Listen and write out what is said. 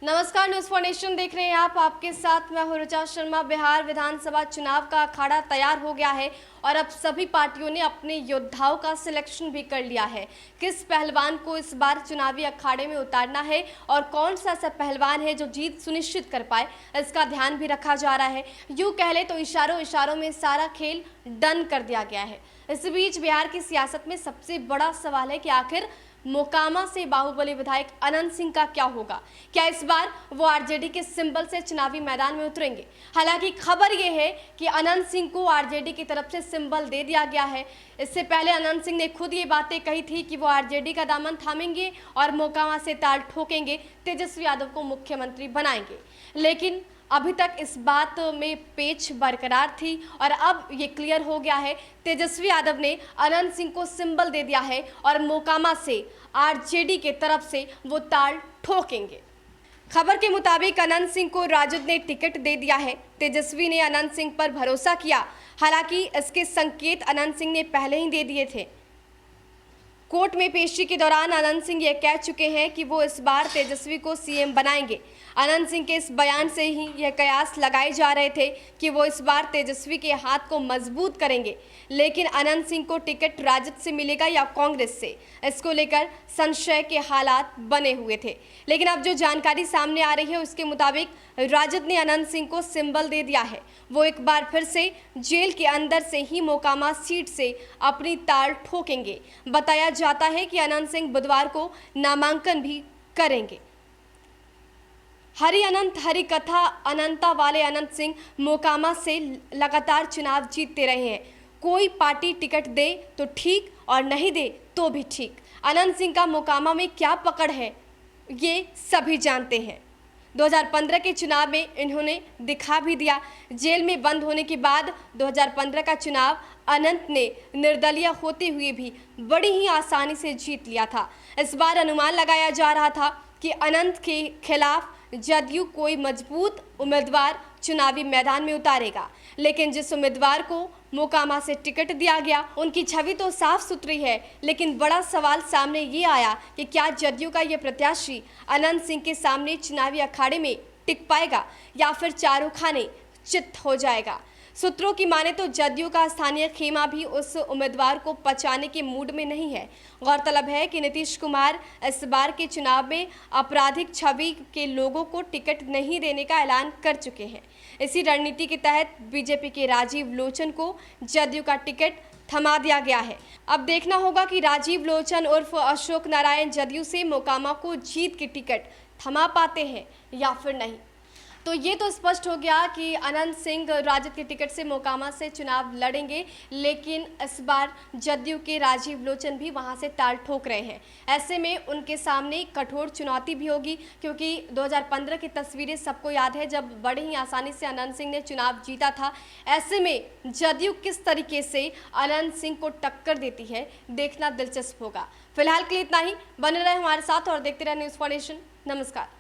नमस्कार, news for nation देख रहे हैं आप। आपके साथ मैं हूं ऋचा शर्मा। बिहार विधानसभा चुनाव का अखाड़ा तैयार हो गया है और अब सभी पार्टियों ने अपने योद्धाओं का सिलेक्शन भी कर लिया है। किस पहलवान को इस बार चुनावी अखाड़े में उतारना है और कौन सा ऐसा पहलवान है जो जीत सुनिश्चित कर पाए, इसका ध्यान भी रखा जा रहा है। यूँ कह ले तो इशारों इशारों में सारा खेल डन कर दिया गया है। इस बीच बिहार की सियासत में सबसे बड़ा सवाल है कि आखिर मोकामा से बाहुबली विधायक अनंत सिंह का क्या होगा। क्या इस बार वो आरजेडी के सिंबल से चुनावी मैदान में उतरेंगे? हालांकि खबर ये है कि अनंत सिंह को आरजेडी की तरफ से सिंबल दे दिया गया है। इससे पहले अनंत सिंह ने खुद ये बातें कही थी कि वो आरजेडी का दामन थामेंगे और मोकामा से ताल ठोकेंगे, तेजस्वी यादव को मुख्यमंत्री बनाएंगे। लेकिन अभी तक इस बात में पेच बरकरार थी और अब ये क्लियर हो गया है। तेजस्वी यादव ने अनंत सिंह को सिंबल दे दिया है और मोकामा से आरजेडी के तरफ से वो ताल ठोकेंगे। खबर के मुताबिक अनंत सिंह को राजद ने टिकट दे दिया है। तेजस्वी ने अनंत सिंह पर भरोसा किया। हालांकि इसके संकेत अनंत सिंह ने पहले ही दे दिए थे। कोर्ट में पेशी के दौरान अनंत सिंह ये कह चुके हैं कि वो इस बार तेजस्वी को सीएम बनाएंगे। अनंत सिंह के इस बयान से ही यह कयास लगाए जा रहे थे कि वो इस बार तेजस्वी के हाथ को मजबूत करेंगे। लेकिन अनंत सिंह को टिकट राजद से मिलेगा या कांग्रेस से, इसको लेकर संशय के हालात बने हुए थे। लेकिन अब जो जानकारी सामने आ रही है उसके मुताबिक राजद ने अनंत सिंह को सिंबल दे दिया है। वो एक बार फिर से जेल के अंदर से ही मोकामा सीट से अपनी ताल ठोकेंगे। बताया जाता है कि अनंत सिंह बुधवार को नामांकन भी करेंगे। हरि अनंत हरि कथा अनंता वाले अनंत सिंह मोकामा से लगातार चुनाव जीतते रहे हैं। कोई पार्टी टिकट दे तो ठीक और नहीं दे तो भी ठीक। अनंत सिंह का मोकामा में क्या पकड़ है ये सभी जानते हैं। 2015 के चुनाव में इन्होंने दिखा भी दिया। जेल में बंद होने के बाद 2015 का चुनाव अनंत ने निर्दलीय होते हुए भी बड़ी ही आसानी से जीत लिया था। इस बार अनुमान लगाया जा रहा था कि अनंत के खिलाफ जदयू कोई मजबूत उम्मीदवार चुनावी मैदान में उतारेगा। लेकिन जिस उम्मीदवार को मोकामा से टिकट दिया गया उनकी छवि तो साफ सुथरी है, लेकिन बड़ा सवाल सामने ये आया कि क्या जदयू का ये प्रत्याशी अनंत सिंह के सामने चुनावी अखाड़े में टिक पाएगा या फिर चारों खाने चित हो जाएगा। सूत्रों की माने तो जदयू का स्थानीय खेमा भी उस उम्मीदवार को पचाने के मूड में नहीं है। गौरतलब है कि नीतीश कुमार इस बार के चुनाव में आपराधिक छवि के लोगों को टिकट नहीं देने का ऐलान कर चुके हैं। इसी रणनीति के तहत बीजेपी के राजीव लोचन को जदयू का टिकट थमा दिया गया है। अब देखना होगा कि राजीव लोचन उर्फ अशोक नारायण जदयू से मोकामा को जीत के टिकट थमा पाते हैं या फिर नहीं। तो ये तो स्पष्ट हो गया कि अनंत सिंह राजद के टिकट से मोकामा से चुनाव लड़ेंगे, लेकिन इस बार जदयू के राजीव लोचन भी वहां से ताल ठोक रहे हैं। ऐसे में उनके सामने कठोर चुनौती भी होगी, क्योंकि 2015 की तस्वीरें सबको याद है जब बड़े ही आसानी से अनंत सिंह ने चुनाव जीता था। ऐसे में जदयू किस तरीके से अनंत सिंह को टक्कर देती है, देखना दिलचस्प होगा। फिलहाल के लिए इतना ही। बने रहे हमारे साथ और देखते रहे न्यूज़ फॉर नेशन। नमस्कार।